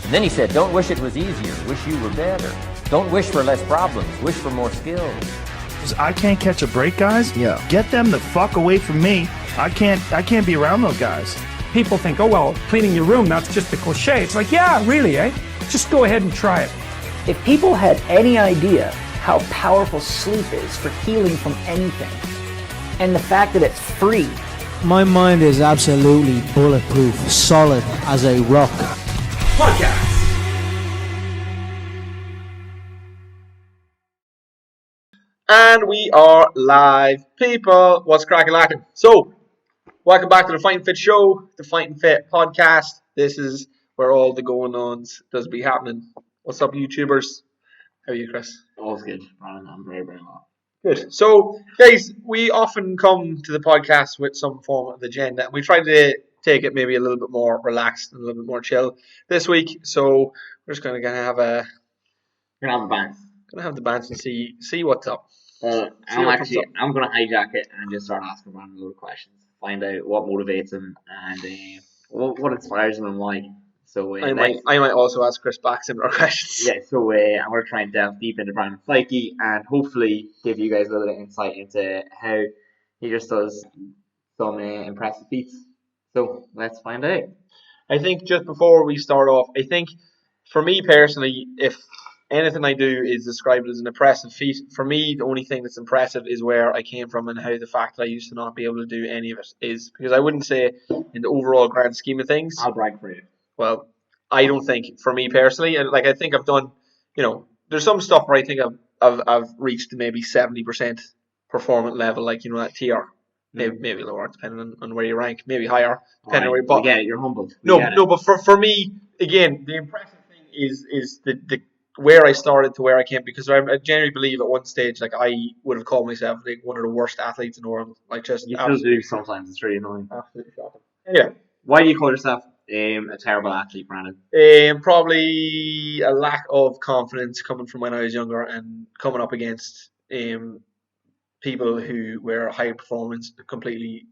And then he said, don't wish it was easier, wish you were better. Don't wish for less problems, wish for more skills. I can't catch a break, guys. Yeah. Get them the fuck away from me. I can't be around those guys. People think, oh, well, cleaning your room, that's just a cliche. It's like, yeah, really, eh? Just go ahead and try it. If people had any idea how powerful sleep is for healing from anything, and the fact that it's free. My mind is absolutely bulletproof, solid as a rock. Podcast. And we are live, people. What's cracking lacking? So, welcome back to the Fighting Fit Show, the Fighting Fit Podcast. This is where all the going-ons does be happening. What's up, YouTubers? How are you, Chris? All's good, Brandon. I'm very, very well. Good. So, guys, we often come to the podcast with some form of agenda, and we try to take it maybe a little bit more relaxed and a little bit more chill this week. So, we're just going to have a Bang. Gonna have the bands and see what's up. I'm gonna hijack it and just start asking Brandon a load of questions. Find out what motivates him and what inspires him and why. So I might also ask Chris back similar questions. Yeah. So I'm gonna try and delve deep into Brandon's psyche and hopefully give you guys a little bit of insight into how he just does some impressive feats. So let's find out. I think just before we start off, I think for me personally, if anything I do is described as an impressive feat, for me, the only thing that's impressive is where I came from and how the fact that I used to not be able to do any of it is. Because I wouldn't say, in the overall grand scheme of things, I'll brag for you. Well, I don't think, for me personally, and I think I've done, there's some stuff where I think I've reached maybe 70% performance level, like, that TR. Maybe lower, depending on where you rank. Maybe higher, depending on where you but get it, you're humbled. But for me, again, the impressive thing is the where I started to where I came, because I genuinely believe at one stage, like, I would have called myself like one of the worst athletes in the world. Like, just you still do sometimes. It's really annoying. Absolutely shocking. Yeah. Why do you call yourself a terrible athlete, Brandon? Probably a lack of confidence coming from when I was younger and coming up against people who were high performance, completely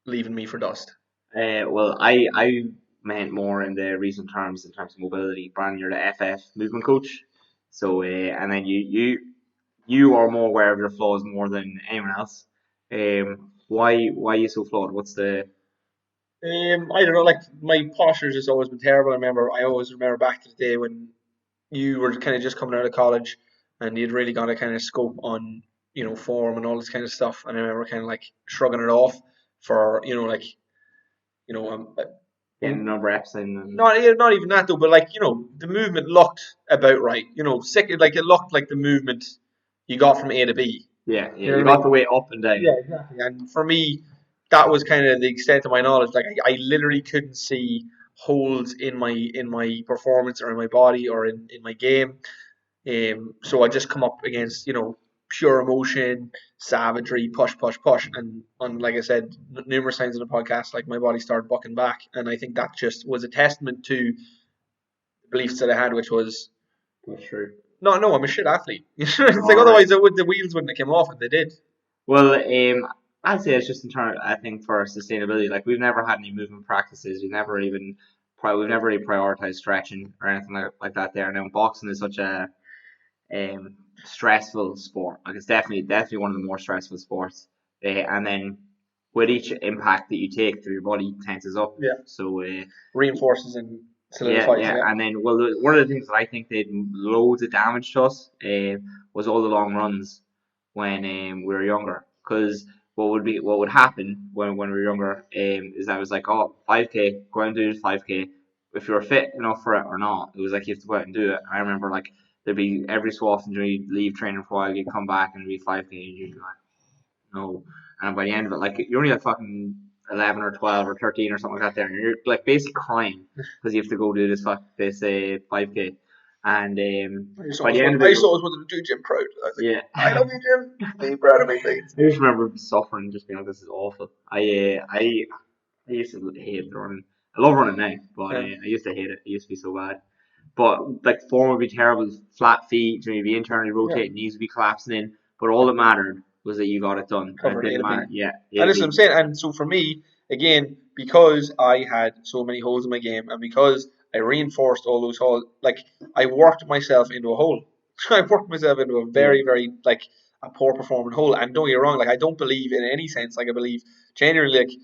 leaving me for dust. Well, I meant more in the recent terms, in terms of mobility. Brandon, you're the FF movement coach, so and then you are more aware of your flaws more than anyone else. Why are you so flawed? What's the I don't know. Like, my posture's just always been terrible. I always remember back to the day when you were kind of just coming out of college and you'd really got a kind of scope on form and all this kind of stuff. And I remember kind of like shrugging it off for getting no reps in? Not even that though, but like, the movement looked about right. It looked like the movement you got from A to B. Yeah, you got the way up and down. Yeah, exactly. And for me, that was kind of the extent of my knowledge. Like, I literally couldn't see holes in my performance or in my body or in my game. So I just come up against, pure emotion, savagery, push. And like I said numerous times in the podcast, like, my body started bucking back. And I think that just was a testament to the beliefs that I had, which was... That's true. No, I'm a shit athlete. It's like, otherwise the wheels wouldn't have come off, and they did. Well, I'd say it's just in terms, I think, for sustainability. Like, we've never had any movement practices. We've never really prioritized stretching or anything like that there. Now, boxing is such a stressful sport. Like, it's definitely one of the more stressful sports. And then with each impact that you take through your body, tenses up. Yeah. So reinforces and solidifies. Yeah. And then, well, one of the things that I think did loads of damage to us was all the long runs when we were younger. Because what would happen when we were younger is that it was like, 5K, go out and do this 5K. If you were fit enough for it or not, it was like you have to go out and do it. I remember, like, there'd be every so often you'd leave training for a while, you'd come back and it'd be 5K, and you'd be like, no. And by the end of it, like, you're only like fucking 11 or 12 or 13 or something like that there, and you're like basically crying because you have to go do this 5K. And by the end of it, I just always wanted to do Jim proud. I love you, Jim. Be proud of me, please. I just remember suffering and just being like, this is awful. I used to hate running. I love running now, but I used to hate it. It used to be so bad. But, like, form would be terrible, flat feet, you'd be internally rotating, knees would be collapsing in. But all that mattered was that you got it done. Covered it didn't matter. Yeah. And that's what I'm saying. And so for me, again, because I had so many holes in my game, and because I reinforced all those holes. Like I worked myself into a hole. I worked myself into a very, very like a poor performing hole. And don't get me wrong, like I don't believe in any sense. Like I believe genuinely,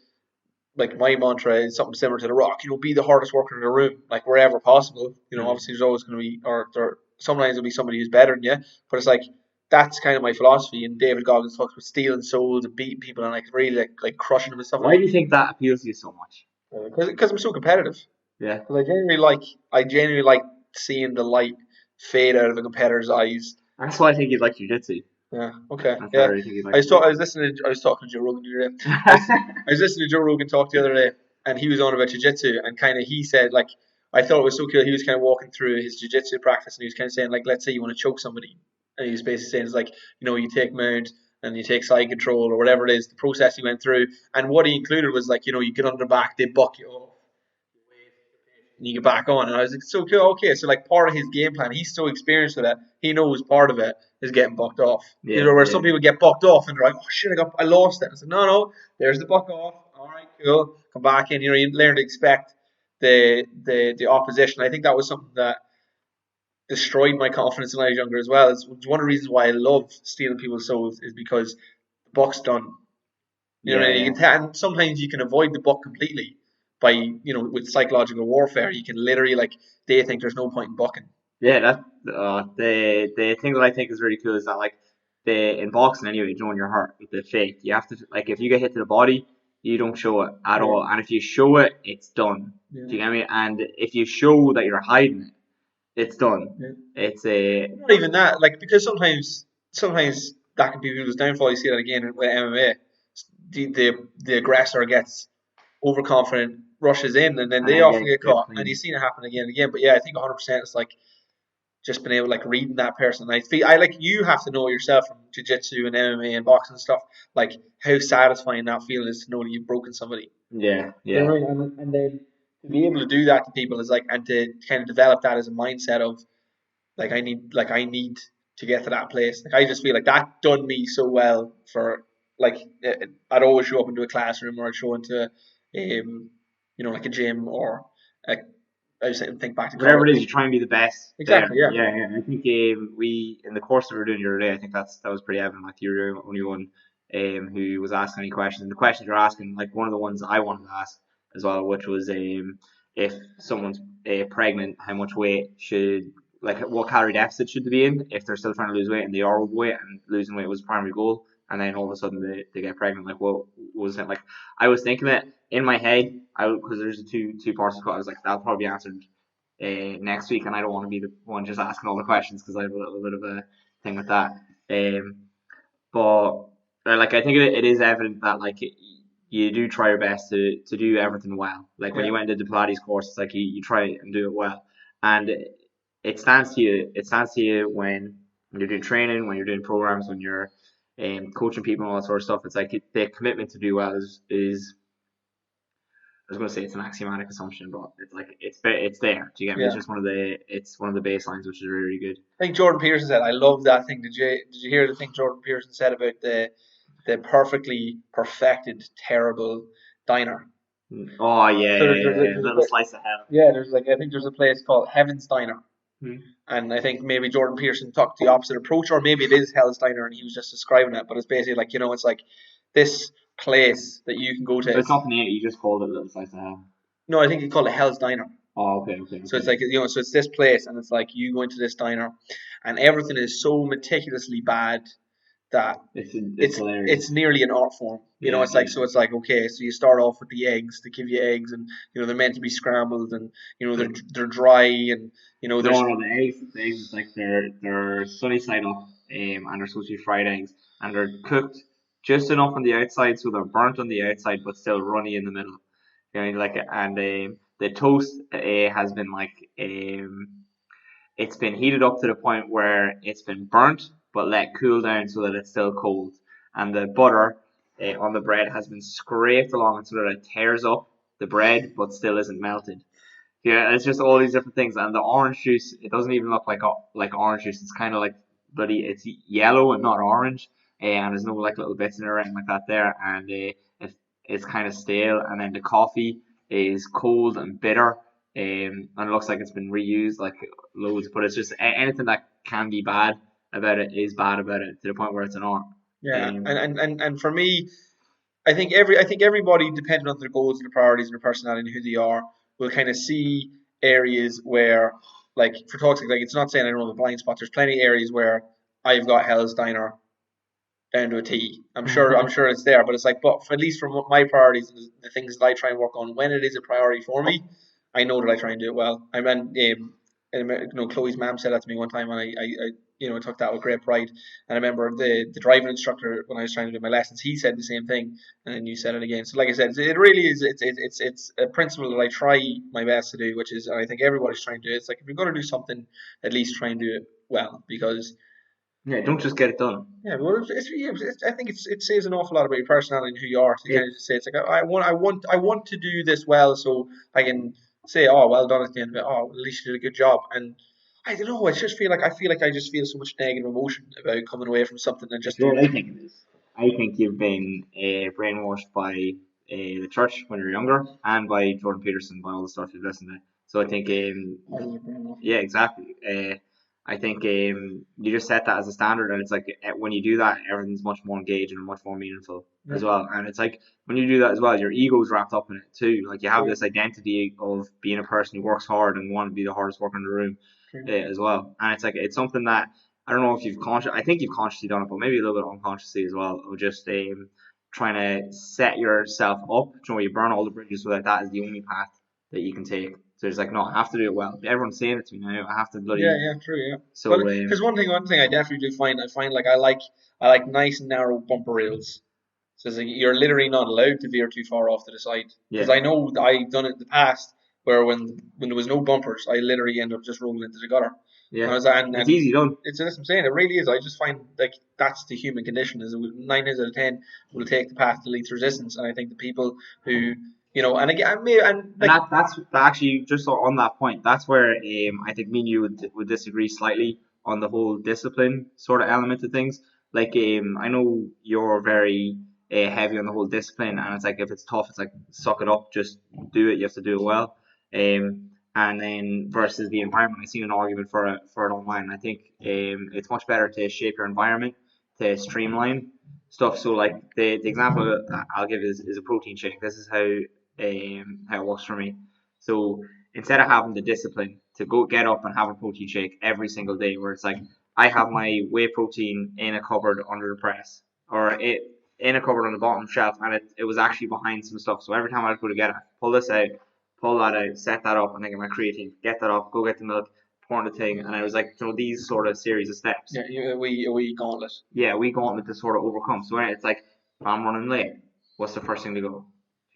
like my mantra is something similar to the Rock. Be the hardest worker in the room, like wherever possible. Obviously there's always going to be, or there sometimes there'll be somebody who's better than you. But it's like that's kind of my philosophy. And David Goggins talks about stealing souls and beating people and like really like crushing them and stuff. Why do you think that appeals to you so much? Because I'm so competitive. Yeah. Because I genuinely like seeing the light fade out of a competitor's eyes. That's why I think you'd like jiu-jitsu. Yeah. Okay. That's Yeah. why I really think you'd like I was talking to Joe Rogan the other day. I was listening to Joe Rogan talk the other day, and he was on about jiu-jitsu, and kind of he said like I thought it was so cool. He was kind of walking through his jiu-jitsu practice, and he was kind of saying like, let's say you want to choke somebody, and he was basically saying it's like you take mount and you take side control or whatever it is, the process he went through, and what he included was like you get under the back, they buck you off. And you get back on. And I was like, so cool. Okay, so like part of his game plan, he's so experienced with it. He knows part of it is getting bucked off. Where some people get bucked off and they're like, oh shit, I lost it. I said, no, there's the buck off. All right, cool. Come back in. You learn to expect the opposition. I think that was something that destroyed my confidence when I was younger as well. It's one of the reasons why I love stealing people's souls is because the buck's done. You know, you can and sometimes you can avoid the buck completely by with psychological warfare. You can literally they think there's no point in bucking. Yeah, that the thing that I think is really cool is that like in boxing anyway, knowing your heart with the fake, you have to like if you get hit to the body, you don't show it at all, and if you show it, it's done. Do you get me? And if you show that you're hiding it, it's done. Yeah. It's not even that, like because sometimes that can be people's downfall. You see that again with MMA. The aggressor gets overconfident, rushes in, and then they often get caught. And you've seen it happen again and again. But yeah, I think 100% it's like just being able reading that person. I like you have to know yourself from jiu-jitsu and MMA and boxing and stuff, like how satisfying that feeling is to know that you've broken somebody. Yeah. And then to be able to do that to people is and to kind of develop that as a mindset of I need to get to that place. I just feel like that done me so well for I'd always show up into a classroom or I'd show into a gym or I just think back to whatever it is, you try and be the best. Exactly. There. Yeah. I think we in the course that we were doing the other day, I think that was pretty evident. Like you were the only one who was asking any questions. And the questions you're asking, like one of the ones I wanted to ask as well, which was if someone's pregnant, how much weight should what calorie deficit should they be in if they're still trying to lose weight and they are overweight and losing weight was the primary goal, and then all of a sudden they get pregnant. Like what was it? Like I was thinking that in my head, because there's two parts of it. I was like, that'll probably be answered next week, and I don't want to be the one just asking all the questions because I have a little bit of a thing with that. But I think it is evident that you do try your best to do everything well. Like when you went into the Pilates course, it's like you try and do it well, and it stands to you. It stands to you when you're doing training, when you're doing programs, when you're coaching people and all that sort of stuff. It's like the commitment to do well is I was going to say it's an axiomatic assumption, but it's there. Do you get me? Yeah. It's just one of the baselines, which is really, really good. I think Jordan Peterson said, I love that thing. Did you hear the thing Jordan Peterson said about the perfectly perfected terrible diner? Oh yeah, so there's a little slice of hell. Yeah, I think there's a place called Heaven's Diner. And I think maybe Jordan Peterson took the opposite approach, or maybe it is Hell's Diner and he was just describing it. But it's basically it's like this place that you can go to. So it's not the name, you just called it Little Slice of Hell. No, I think he called it Hell's Diner. Oh, okay. So it's so it's this place, and it's like you go into this diner, and everything is so meticulously bad that it's nearly an art form. It's like okay, so you start off with the eggs. They give you eggs, and they're meant to be scrambled, and they're dry, and there's the eggs is like they're sunny side up, and they're supposed to be fried eggs, and they're cooked just enough on the outside so they're burnt on the outside but still runny in the middle. The toast has been it's been heated up to the point where it's been burnt but let cool down so that it's still cold, and the butter on the bread has been scraped along so that it tears up the bread but still isn't melted. Yeah, it's just all these different things, and the orange juice, it doesn't even look like orange juice. It's kind of it's yellow and not orange, and there's no little bits in it or anything like that there, and it's kind of stale. And then the coffee is cold and bitter, and it looks like it's been reused like loads. But it's just anything that can be bad about it is bad about it to the point where it's an art. Yeah, Um, and for me, I think everybody, depending on their goals, their priorities, and their personality, and who they are, will kind of see areas where, like for talks like it's not saying I don't have a blind spot. There's plenty of areas where I've got Hell's Diner down to a T. I'm sure it's there, but it's like, but at least from my priorities, the things that I try and work on, when it is a priority for me, I know that I try and do it well. I mean, Chloe's mom said that to me one time, and I took that with great pride. And I remember the driving instructor when I was trying to do my lessons, he said the same thing, and then you said it again. So, like I said, it really is. It's a principle that I try my best to do, which is, and I think everybody's trying to do. It's like if you're going to do something, at least try and do it well, because yeah, don't just get it done. yeah, well, I think it says an awful lot about your personality and who you are. To kind of just say it's like I want to do this well, so I can say, oh, well done at the end of it. Oh, at least you did a good job. And I don't know. I just feel like I just feel so much negative emotion about coming away from something and just You know what I think it is? I think you've been brainwashed by the church when you're younger and by Jordan Peterson, by all the stuff you've listened to. So I think, yeah, exactly. I think you just set that as a standard, and it's like when you do that, everything's much more engaged and much more meaningful as well. And it's like when you do that as well, your ego's wrapped up in it too. Like you have this identity of being a person who works hard and want to be the hardest worker in the room as well. And it's like it's something that I don't know if I think you've consciously done it, but maybe a little bit unconsciously as well, of just trying to set yourself up. You burn all the bridges so that is the only path that you can take. So it's like, no, I have to do it well. Everyone's saying it to me now. I have to bloody. yeah, true, yeah. So Well, because one thing I definitely do find, like I like nice narrow bumper rails. So it's like you're literally not allowed to veer too far off to the side. Because yeah, I know I've done it in the past where when there was no bumpers, I literally ended up just rolling into the gutter. yeah, And it's easy done. it's that's what I'm saying. It really is. I just find like that's the human condition. Is 9 out of 10 will take the path to least resistance, and I think the people who and again, and like And that's actually just on that point. That's where I think me and you would disagree slightly on the whole discipline sort of element of things. Like I know you're very heavy on the whole discipline, and it's like if it's tough, it's like suck it up, just do it. You have to do it well. And then versus the environment, I've seen an argument for it online. I think it's much better to shape your environment to streamline stuff. So like the example I'll give is a protein shake. This is how it works for me. So instead of having the discipline to go get up and have a protein shake every single day, where it's like I have my whey protein in a cupboard under the press, or it in a cupboard on the bottom shelf, and it was actually behind some stuff. So every time I'd go to get it, pull this out, pull that out, set that up, and then get my creatine, get that up, go get the milk, pour in the thing, and I was like, these sort of series of steps. yeah, we gauntlet. Yeah, we gauntlet to sort of overcome. So it's like if I'm running late, what's the first thing to go?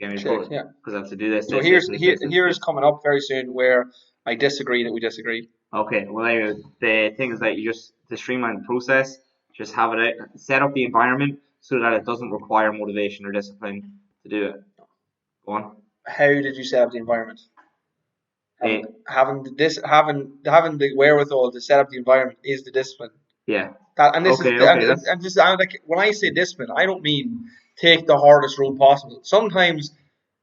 Get me Shake, yeah. Because I have to do this. So here's coming up very soon where I disagree that we disagree. Okay, well, anyway, the thing is that you just to streamline the process, just have it out, set up the environment so that it doesn't require motivation or discipline to do it. Go on. How did you set up the environment? Eh, Having the wherewithal to set up the environment is the discipline. yeah. And this Okay, is okay, and just I'm like when I say discipline, I don't mean take the hardest road possible. Sometimes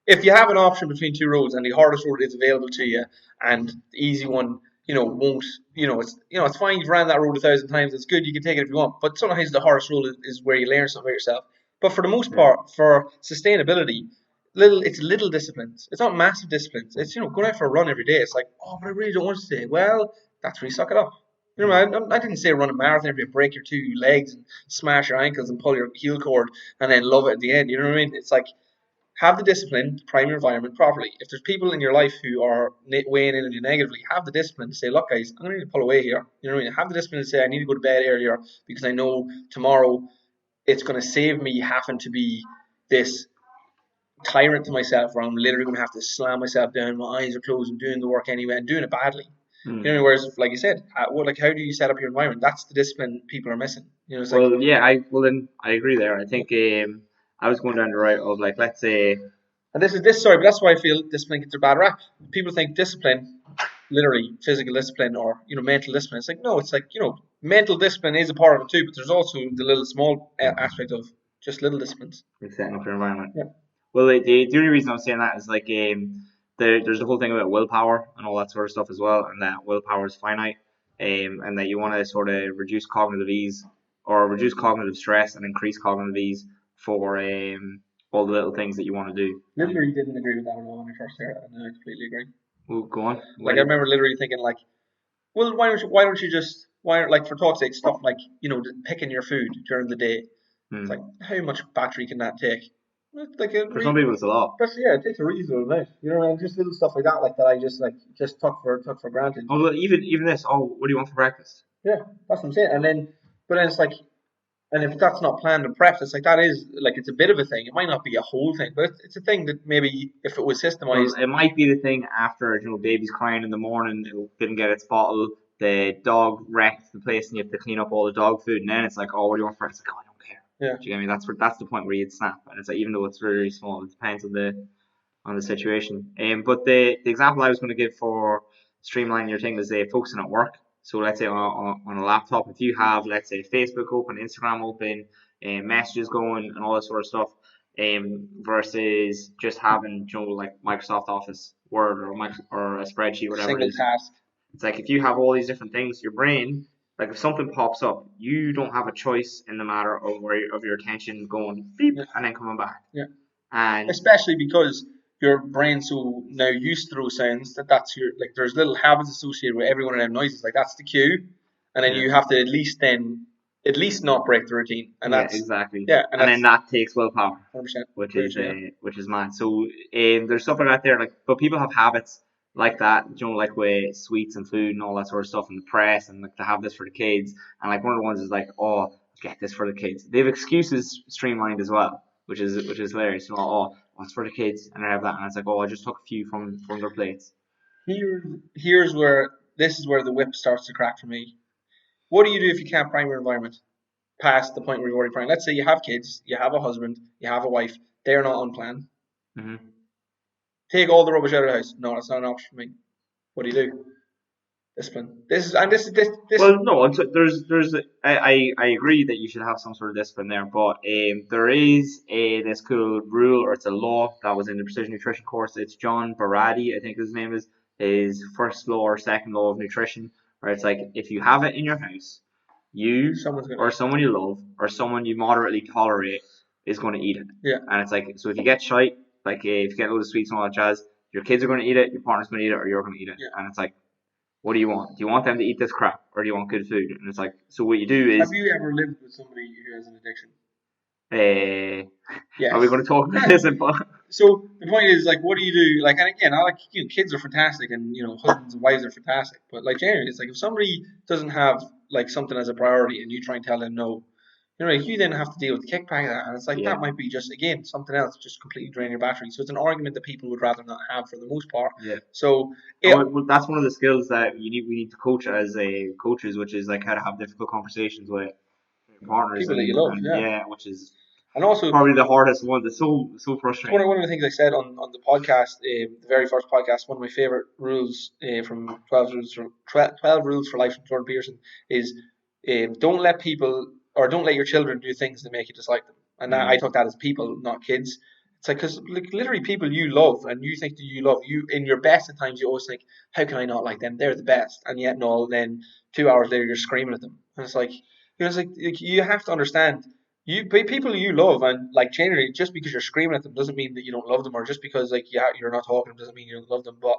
if you have an option between two roads and the hardest road is available to you and the easy one, won't, it's fine. You've ran that road 1,000 times. It's good. You can take it if you want. But sometimes the hardest road is where you learn something about yourself. But for the most part, for sustainability, it's little disciplines. It's not massive disciplines. It's going out for a run every day. It's like, oh, but I really don't want to today. Well, that's where you suck it up. I didn't say run a marathon every day, break your two legs and smash your ankles and pull your heel cord and then love it at the end. You know what I mean? It's like have the discipline to prime your environment properly. If there's people in your life who are weighing in on you negatively, have the discipline to say, look, guys, I'm going to need to pull away here. You know what I mean? Have the discipline to say, I need to go to bed earlier because I know tomorrow it's going to save me having to be this tyrant to myself where I'm literally going to have to slam myself down, my eyes are closed and doing the work anyway and doing it badly. Whereas, like you said, how do you set up your environment? That's the discipline people are missing. It's like, Well, yeah, I agree there. I think I was going down the route of like, let's say, and but that's why I feel discipline gets a bad rap. People think discipline, literally physical discipline or mental discipline. It's like no, it's like mental discipline is a part of it too, but there's also the little small aspect of just little disciplines. setting up your environment. Yeah. Well, the only reason I'm saying that is like there's the whole thing about willpower and all that sort of stuff as well, and that willpower is finite, and that you want to sort of reduce cognitive ease or reduce cognitive stress and increase cognitive ease for all the little things that you want to do. Literally didn't agree with that at all when I first heard it, and I completely agree. Well, go on. Like I remember literally thinking like, well, why don't you just like for talk's sake stuff like picking your food during the day. It's like how much battery can that take? Like for some people it's a lot. But yeah, it takes a reasonable amount. And just little stuff like that I just took for granted. Oh, well, even this. Oh, what do you want for breakfast? Yeah, that's what I'm saying. But then it's like, and if that's not planned and prepped, it's like that is like it's a bit of a thing. It might not be a whole thing, but it's a thing that maybe if it was systemized, well, it might be the thing after baby's crying in the morning, it didn't get its bottle, the dog wrecked the place, and you have to clean up all the dog food, and then it's like, oh, what do you want for it? It's like, oh, I don't care. Yeah. Do you get me? That's the point where you'd snap, and it's like even though it's very, very small, it depends on the situation. But the example I was going to give for streamlining your thing is focusing at work. So let's say on a laptop, if you have, let's say, Facebook open, Instagram open, messages going, and all that sort of stuff, versus just having, like Microsoft Office, Word, or a spreadsheet, whatever single it is. task. It's like if you have all these different things, your brain, like if something pops up, you don't have a choice in the matter of your attention going beep and then coming back. Yeah. And especially because your brain's so now used to those sounds that's your like there's little habits associated with every one of them noises. Like that's the cue, and then you have to at least not break the routine. And that's exactly. Yeah, and then that takes willpower, 100%, which is mad. So there's stuff like that there. Like, but people have habits like that, like with sweets and food and all that sort of stuff, and the press, and like to have this for the kids. And like one of the ones is like, oh, get this for the kids. They have excuses streamlined as well, which is hilarious. Oh, it's for the kids, and I have that, and it's like, oh, I just took a few from their plates. Here's where the whip starts to crack for me. What do you do if you can't prime your environment past the point where you've already primed? Let's say you have kids, you have a husband, you have a wife. They're not unplanned. Mm-hmm. Take all the rubbish out of the house. No, that's not an option for me. What do you do? Discipline. This. Well, no. I agree that you should have some sort of discipline there, but there is this cool rule, or it's a law that was in the precision nutrition course. It's John Barati, I think his name is. His first law or second law of nutrition, where it's like if you have it in your house, someone you love or someone you moderately tolerate is going to eat it. Yeah. And it's like, so if you get shite, like if you get loads of sweets and all that jazz, your kids are going to eat it, your partner's going to eat it, or you're going to eat it. Yeah. And it's like, what do you want? Do you want them to eat this crap, or do you want good food? And it's like, so what you do is... Have you ever lived with somebody who has an addiction? Yes. Are we going to talk about this? So the point is, like, what do you do? Like, and again, kids are fantastic, and husbands and wives are fantastic. But like, generally, it's like if somebody doesn't have like something as a priority, and you try and tell them no, you then have to deal with the kickback of that, and it's like that might be just again something else, just completely drain your battery. So it's an argument that people would rather not have for the most part. Yeah. So well, that's one of the skills that we need to coach as coaches, which is like how to have difficult conversations with your partners, people that you love, which is. And also probably the hardest one. That's so frustrating. One of the things I said on the podcast, the very first podcast, one of my favorite rules from 12 Rules for Life from Jordan Peterson is don't let your children do things that make you dislike them. And I took that as people, not kids. It's like, because literally people you love and you think that you love, you in your best at times you always think, how can I not like them? They're the best. And yet no, then 2 hours later you're screaming at them. And it's like, you have to understand. People you love, and like generally, just because you're screaming at them doesn't mean that you don't love them, or just because like you're not talking to them doesn't mean you don't love them. But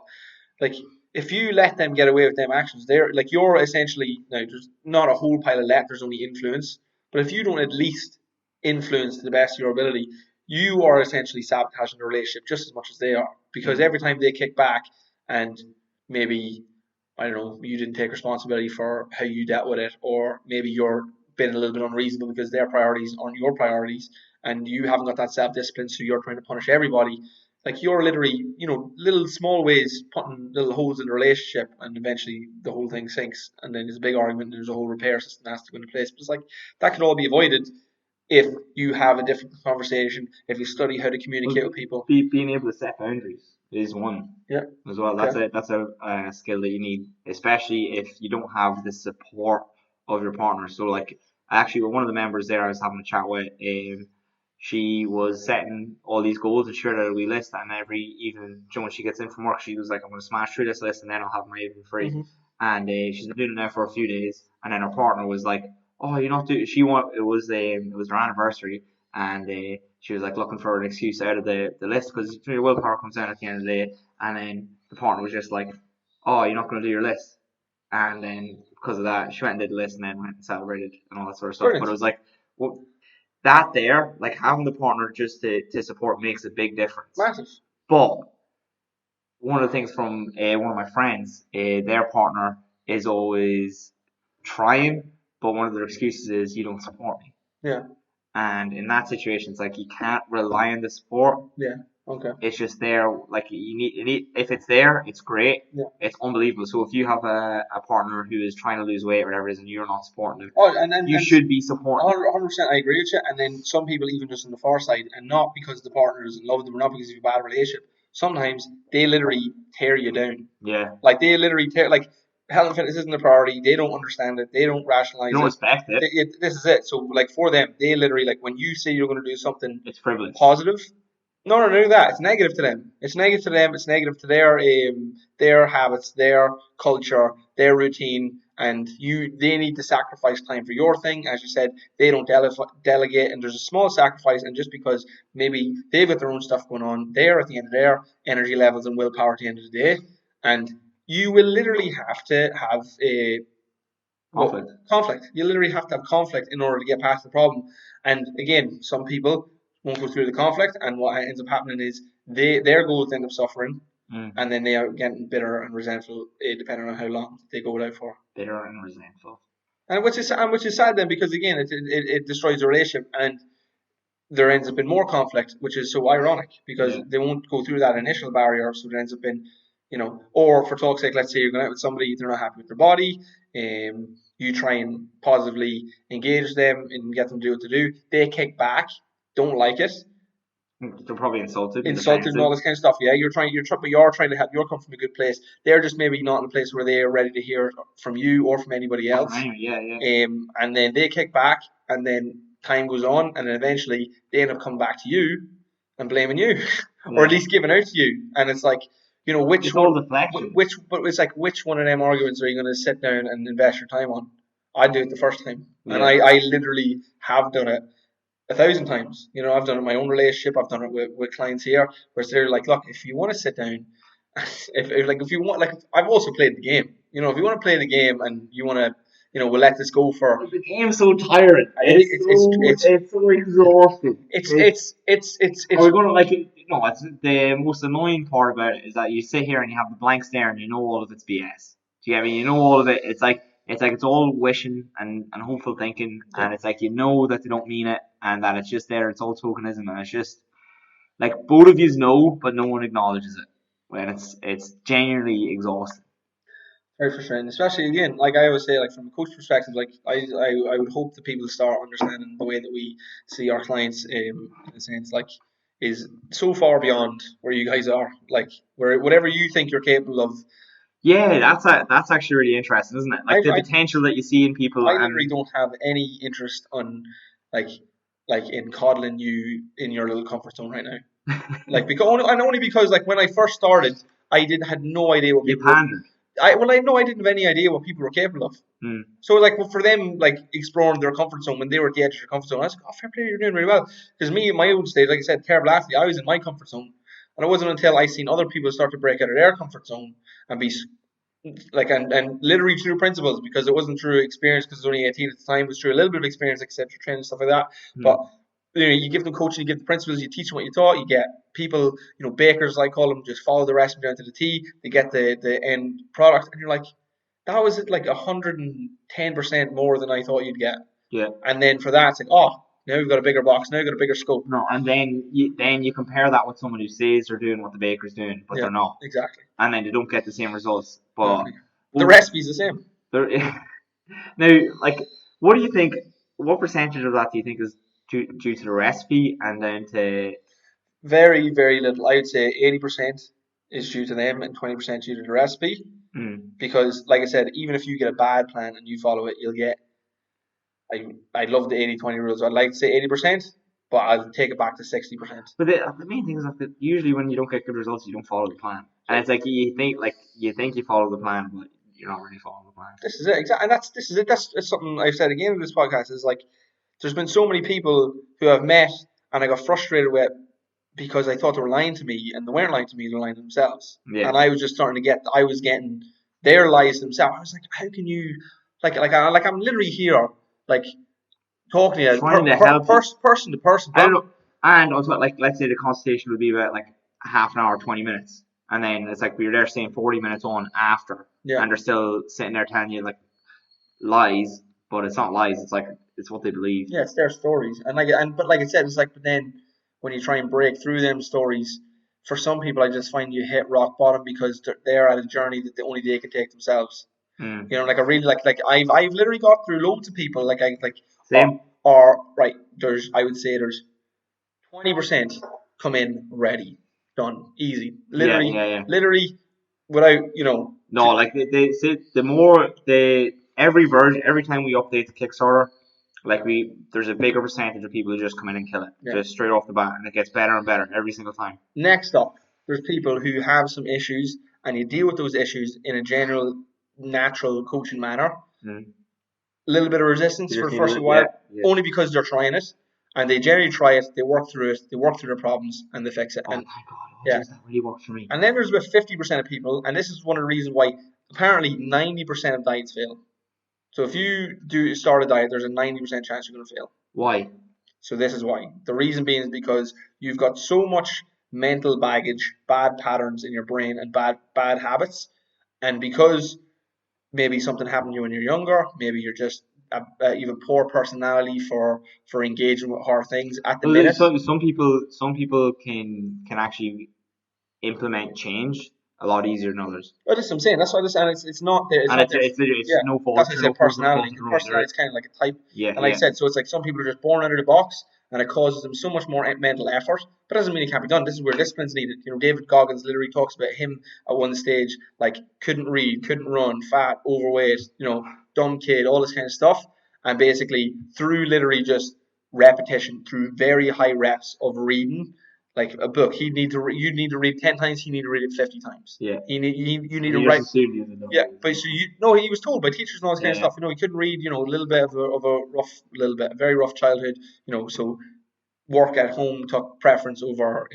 like if you let them get away with them actions, you're essentially there's not a whole pile of there's only influence. But if you don't at least influence to the best of your ability, you are essentially sabotaging the relationship just as much as they are. Because every time they kick back and maybe I don't know, you didn't take responsibility for how you dealt with it, or maybe you're been a little bit unreasonable because their priorities aren't your priorities and you haven't got that self-discipline, so you're trying to punish everybody. Like you're literally, little small ways putting little holes in the relationship, and eventually the whole thing sinks, and then there's a big argument and there's a whole repair system that has to go into place. But it's like that could all be avoided if you have a different conversation, if you study how to communicate with people. Being able to set boundaries is one. Yeah. As well. That's a skill that you need, especially if you don't have the support of your partner. So like actually with one of the members there I was having a chat with, she was setting all these goals and shared out a wee list, and every evening, when she gets in from work, she was like, I'm going to smash through this list and then I'll have my evening free. Mm-hmm. And she's been doing it now for a few days, and then her partner was like, oh, you're not doing, it was their anniversary, and she was like looking for an excuse out of the list, because your willpower comes down at the end of the day, and then the partner was just like, oh, you're not going to do your list. And then because of that, she went and did the list and then went and celebrated and all that sort of stuff. Brilliant. But it was like, well, that there, like having the partner just to support makes a big difference. Massive. But one of the things from one of my friends, their partner is always trying, but one of their excuses is, you don't support me. Yeah. And in that situation, it's like you can't rely on the support. Yeah. Okay. It's just there. Like you need. If it's there, it's great. Yeah. It's unbelievable. So if you have a partner who is trying to lose weight or whatever it is, and you're not supporting them, you should be supporting. 100%, I agree with you. And then some people, even just on the far side, and not because the partner doesn't love them or not because of a bad relationship, sometimes they literally tear you down. Yeah. Like they literally tear. Like health and fitness isn't a priority. They don't understand it. They don't rationalize it. They don't respect it. This is it. So like for them, they literally, like when you say you're going to do something, it's privilege. Positive. No, that. It's negative to them. It's negative to them. It's negative to their habits, their culture, their routine, and they need to sacrifice time for your thing. As you said, they don't delegate, and there's a small sacrifice, and just because maybe they've got their own stuff going on, they're at the end of their energy levels and willpower at the end of the day, and you will literally have to have a conflict. You literally have to have conflict in order to get past the problem. And again, some people won't go through the conflict, and what ends up happening is their goals end up suffering, and then they are getting bitter and resentful, depending on how long they go without for. Bitter and resentful. And which is sad then, because again it destroys the relationship, and there ends up in more conflict, which is so ironic because they won't go through that initial barrier, so there ends up in, or for talk's sake, let's say you're going out with somebody, they're not happy with their body, you try and positively engage them and get them to do what to do, they kick back, don't like it. They're probably insulted and all this kind of stuff. Yeah, you're trying to help. You're coming from a good place. They're just maybe not in a place where they are ready to hear from you or from anybody else. Yeah. And then they kick back, and then time goes on, and then eventually they end up coming back to you and blaming you, or at least giving out to you. And it's like, which one? But it's like, which one of them arguments are you going to sit down and invest your time on? I do it the first time, and I literally have done it 1,000 times. I've done it in my own relationship. I've done it with clients here, where they're like, look, if you want to sit down, if you want, like, I've also played the game. If you want to play the game and you want to, we'll let this go for. The game's so tiring. It's so exhausting. It's. We're going to it's the most annoying part about it is that you sit here and you have the blank stare and you know all of it's BS. Do you get me? You know all of it. It's like it's all wishing and hopeful thinking, and it's like that they don't mean it, and that it's just there. It's all tokenism, and it's just like both of you know, but no one acknowledges it. When it's genuinely exhausting. Very frustrating, especially again, like I always say, like from a coach perspective, like I would hope that people start understanding the way that we see our clients, in a sense, like is so far beyond where you guys are, like where whatever you think you're capable of. Yeah, that's actually really interesting, isn't it? Like the potential that you see in people. I literally don't have any interest on like in coddling you in your little comfort zone right now. Like only because like when I first started, I had no idea what people. I didn't have any idea what people were capable of. So like for them, like exploring their comfort zone when they were at the edge of their comfort zone, I was like, oh, fair play, you're doing really well. Because me, at my own stage, like I said, terrible athlete, I was in my comfort zone. And it wasn't until I seen other people start to break out of their comfort zone and be like, and literally through principles, because it wasn't through experience, because I was only 18 at the time, it was through a little bit of experience, like training and stuff like that. But you give them coaching, you give the principles, you teach them what you taught, you get people, bakers, I call them, just follow the recipe down to the T, they get the end product, and you're like, that was like 110% more than I thought you'd get. Yeah. And then for that, it's like, oh, now we've got a bigger box. Now we've got a bigger scope. No, and then you compare that with someone who says they're doing what the baker's doing, but they're not. Exactly. And then they don't get the same results. But the recipe's the same. Now, like, what do you think? What percentage of that do you think is due to the recipe, and then to? Very, very little. I would say 80% is due to them, and 20% due to the recipe. Because, like I said, even if you get a bad plan and you follow it, you'll get. I love the 80-20 rule, so I'd like to say 80%, but I'll take it back to 60%. But the main thing is that usually when you don't get good results, you don't follow the plan. And it's like you think you follow the plan, but you're not really following the plan. This is it, exactly, and this is it. That's something I've said again in this podcast. Is like, there's been so many people who I've met and I got frustrated with because I thought they were lying to me, and they weren't lying to me; they were lying to themselves. Yeah. And I was just starting to I was getting their lies themselves. I was like, how can you, I'm literally here, like, talking to you, Trying to help person to person. I don't know. And also, like, let's say the consultation would be about like half an hour, 20 minutes, and then it's like we're there saying 40 minutes on after, and they're still sitting there telling you like lies, but it's not lies. It's like it's what they believe. Yeah, it's their stories, but like I said, it's like, but then when you try and break through them stories, for some people, I just find you hit rock bottom because they're at a journey that only they can take themselves. You know, like I really like I've literally got through loads of people Same. I would say there's 20% come in ready, done, easy, literally, literally without, you know. No, like they say every time we update the Kickstarter, like there's a bigger percentage of people who just come in and kill it just straight off the bat, and it gets better and better every single time. Next up, there's people who have some issues, and you deal with those issues in a general, natural coaching manner. A little bit of resistance for the first while, only because they're trying it, and they generally try it, they work through it, they work through their problems, and they fix it. Oh my God, that really worked for me. And then there's about 50% of people, and this is one of the reasons why apparently 90% of diets fail. So if you start a diet, there's a 90% chance you're going to fail. Why? So this is why. The reason being is because you've got so much mental baggage, bad patterns in your brain, and bad habits, and because maybe something happened to you when you're younger, maybe you're just you have a poor personality for engaging with hard things at the minute. Some people can actually implement change a lot easier than others. Well, that's what I'm saying. That's why it's not there. It's no fault. That's what I said, personality. Personality is kind of like a type. Yeah. And like I said, so it's like some people are just born out of the box, and it causes them so much more mental effort, but it doesn't mean it can't be done. This is where discipline's needed. You know, David Goggins literally talks about him at one stage, like, couldn't read, couldn't run, fat, overweight, you know, dumb kid, all this kind of stuff. And basically, through literally just repetition, through very high reps of reading, like a book, you'd need to read 10 times, he need to read it 50 times. Yeah. You need to write. Yeah, but so he was told by teachers and all this kind of stuff. You know, he couldn't read. You know, a little bit of a very rough childhood. You know, so work at home took preference over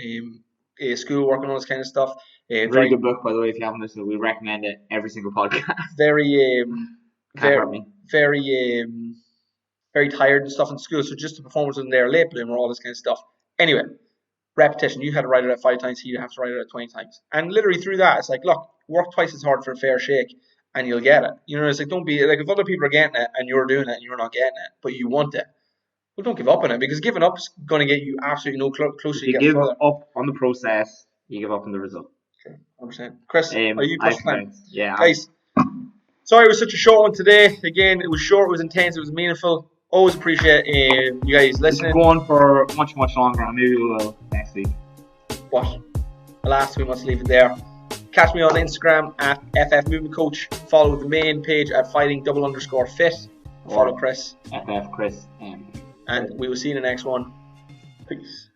schoolwork and all this kind of stuff. Very good book, by the way. If you haven't listened, we recommend it every single podcast. Very tired and stuff in school. So just the performance wasn't there, late bloomer, all this kind of stuff. Anyway. Repetition. You had to write it out 5 times. He have to write it out 20 times. And literally through that, it's like, look, work twice as hard for a fair shake, and you'll get it. You know, it's like, don't be like, if other people are getting it and you're doing it and you're not getting it, but you want it, well, don't give up on it, because giving up is going to get you absolutely no closer. If you give up on the process, you give up on the result. Okay, 100%. Chris, are you pushing time? Yeah, guys. Sorry, it was such a short one today. Again, it was short, it was intense, it was meaningful. Always appreciate you guys listening. It's going for much, much longer. Maybe we will next week. What? Alas, we must leave it there. Catch me on Instagram at FF Movement Coach. Follow the main page at fighting_fit. Follow Chris. FF Chris. And we will see you in the next one. Peace.